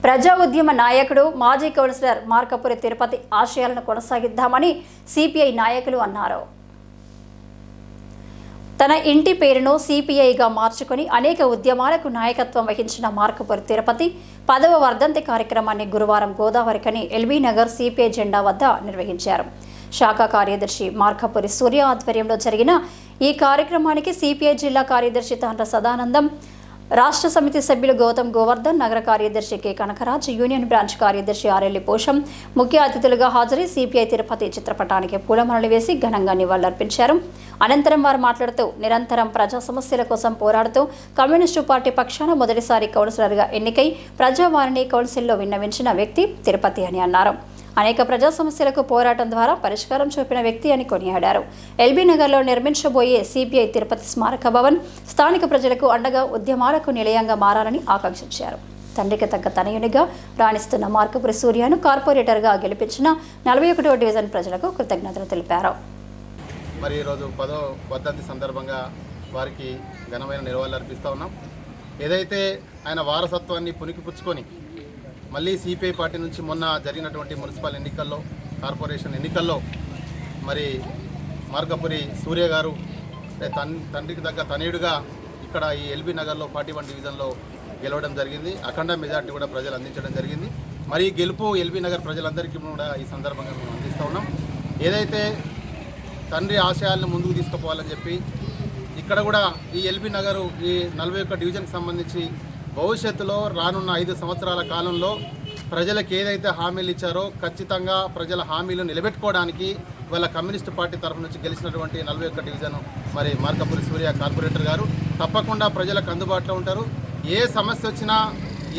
ప్రజా ఉద్యమ నాయకుడు మాజీ కౌన్సిలర్ మార్కపురి తిరుపతి ఆశయాలను కొనసాగిద్దామని సిపిఐ నాయకులు అన్నారు. తన ఇంటి పేరును సిపిఐగా మార్చుకుని అనేక ఉద్యమాలకు నాయకత్వం వహించిన మార్కపురి తిరుపతి 10వ వర్ధంతి కార్యక్రమాన్ని గురువారం గోదావరికని ఎల్బీ నగర్ సిపిఐ జెండా వద్ద నిర్వహించారు. శాఖ కార్యదర్శి మార్కపురి సూర్య ఆధ్వర్యంలో జరిగిన ఈ కార్యక్రమానికి సిపిఐ జిల్లా కార్యదర్శి తాండ్ర సదానందం, రాష్ట్ర సమితి సభ్యులు గౌతమ్ గోవర్ధన్, నగర కార్యదర్శి కె కనకరాజ్, యూనియన్ బ్రాంచ్ కార్యదర్శి ఆర్ఎల్లి పోషం ముఖ్య అతిథులుగా హాజరై సిపిఐ తిరుపతి చిత్రపటానికి పూలమాలలు వేసి ఘనంగా నివాళులర్పించారు. అనంతరం వారు మాట్లాడుతూ నిరంతరం ప్రజా సమస్యల కోసం పోరాడుతూ కమ్యూనిస్టు పార్టీ పక్షాన మొదటిసారి కౌన్సిలర్గా ఎన్నికై ప్రజావాణిని కౌన్సిల్లో విన్నవించిన వ్యక్తి తిరుపతి అని అన్నారు. అనేక ప్రజా సమస్యలకు పోరాటం ద్వారా పరిష్కారం చూపిన వ్యక్తి అని కొనియాడారు. ఎల్బీ నగర్లో నిర్మించబోయే సిపిఐ తిరుపతి స్మారక భవన్ స్థానిక ప్రజలకు అండగా ఉద్యమాలకు నిలయంగా మారాలని ఆకాంక్షించారు. తండ్రికి తగ్గ తనయునిగా రాణిస్తున్న మార్కపురి సూర్యను కార్పొరేటర్గా గెలిపించిన 41వ డివిజన్ ప్రజలకు కృతజ్ఞతలు తెలిపారు. మరి ఈరోజు 10వ వర్ధంతి సందర్భంగా వారికి ఘనమైన నివాళులు అర్పిస్తూ ఉన్నాం. ఏదైతే ఆయన వారసత్వాన్ని పుణికిపుచ్చుకొని మళ్ళీ సిపిఐ పార్టీ నుంచి మొన్న జరిగినటువంటి మున్సిపల్ ఎన్నికల్లో, కార్పొరేషన్ ఎన్నికల్లో మరి మార్కపురి సూర్య గారు తండ్రికి తగ్గ తనయుడిగా ఇక్కడ ఈ ఎల్బీ నగర్లో 41 డివిజన్లో గెలవడం జరిగింది. అఖండ మెజార్టీ కూడా ప్రజలు అందించడం జరిగింది. మరి గెలుపు ఎల్బీ నగర్ ప్రజలందరికీ కూడా ఈ సందర్భంగా మేము అందిస్తూ ఉన్నాం. ఏదైతే తండ్రి ఆశయాలను ముందుకు తీసుకుపోవాలని చెప్పి ఇక్కడ కూడా ఈ ఎల్బీ నగరు ఈ 41 డివిజన్కి సంబంధించి భవిష్యత్తులో రానున్న 5 సంవత్సరాల కాలంలో ప్రజలకు ఏదైతే హామీలు ఇచ్చారో ఖచ్చితంగా ప్రజల హామీలు నిలబెట్టుకోవడానికి ఇవాళ కమ్యూనిస్టు పార్టీ తరఫు నుంచి గెలిచినటువంటి 41 డివిజన్ మరి మార్కపురి సూర్య కార్పొరేటర్ గారు తప్పకుండా ప్రజలకు అందుబాటులో ఉంటారు. ఏ సమస్య వచ్చినా,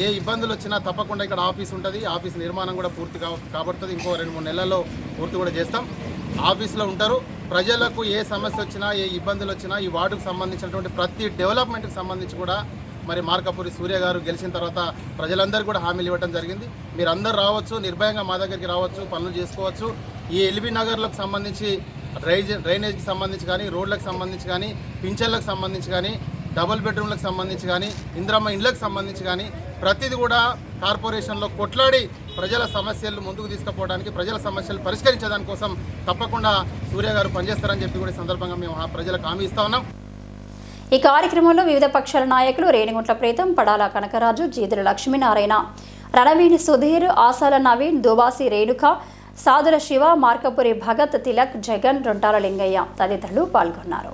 ఏ ఇబ్బందులు వచ్చినా తప్పకుండా ఇక్కడ ఆఫీస్ ఉంటుంది. ఆఫీస్ నిర్మాణం కూడా పూర్తి కాబడుతుంది. ఇంకో 2-3 నెలల్లో పూర్తి కూడా చేస్తాం. ఆఫీస్లో ఉంటారు. ప్రజలకు ఏ సమస్య వచ్చినా, ఏ ఇబ్బందులు వచ్చినా ఈ వార్డుకు సంబంధించినటువంటి ప్రతి డెవలప్మెంట్కి సంబంధించి కూడా మరి మార్కపురి సూర్య గారు గెలిచిన తర్వాత ప్రజలందరూ కూడా హామీలు ఇవ్వడం జరిగింది. మీరు అందరూ రావచ్చు, నిర్భయంగా మా దగ్గరికి రావచ్చు, పనులు చేసుకోవచ్చు. ఈ ఎల్బీ నగర్లకు సంబంధించి డ్రైనేజ్కి సంబంధించి కానీ, రోడ్లకు సంబంధించి కానీ, పింఛన్లకు సంబంధించి కానీ, డబుల్ బెడ్రూమ్లకు సంబంధించి కానీ, ఇందిరమ్మ ఇండ్లకు సంబంధించి కానీ ప్రతిదీ కూడా కార్పొరేషన్లో కొట్లాడి ప్రజల సమస్యలు ముందుకు తీసుకుపోవడానికి, ప్రజల సమస్యలు పరిష్కరించడానికి కోసం తప్పకుండా సూర్య గారు పనిచేస్తారని చెప్పి కూడా ఈ సందర్భంగా మేము ప్రజలకు హామీ ఇస్తా ఉన్నాం. ఈ కార్యక్రమంలో వివిధ పక్షాల నాయకులు రేణిగుంట్ల ప్రీతం, పడాల కనకరాజు, జీదుల లక్ష్మీనారాయణ, రణవీని సుధీర్, ఆసాల నవీన్, దుబాసి రేణుక, సాదుల శివ, మార్కపురి భగత్, తిలక్, జగన్, రొంటాల లింగయ్య తదితరులు పాల్గొన్నారు.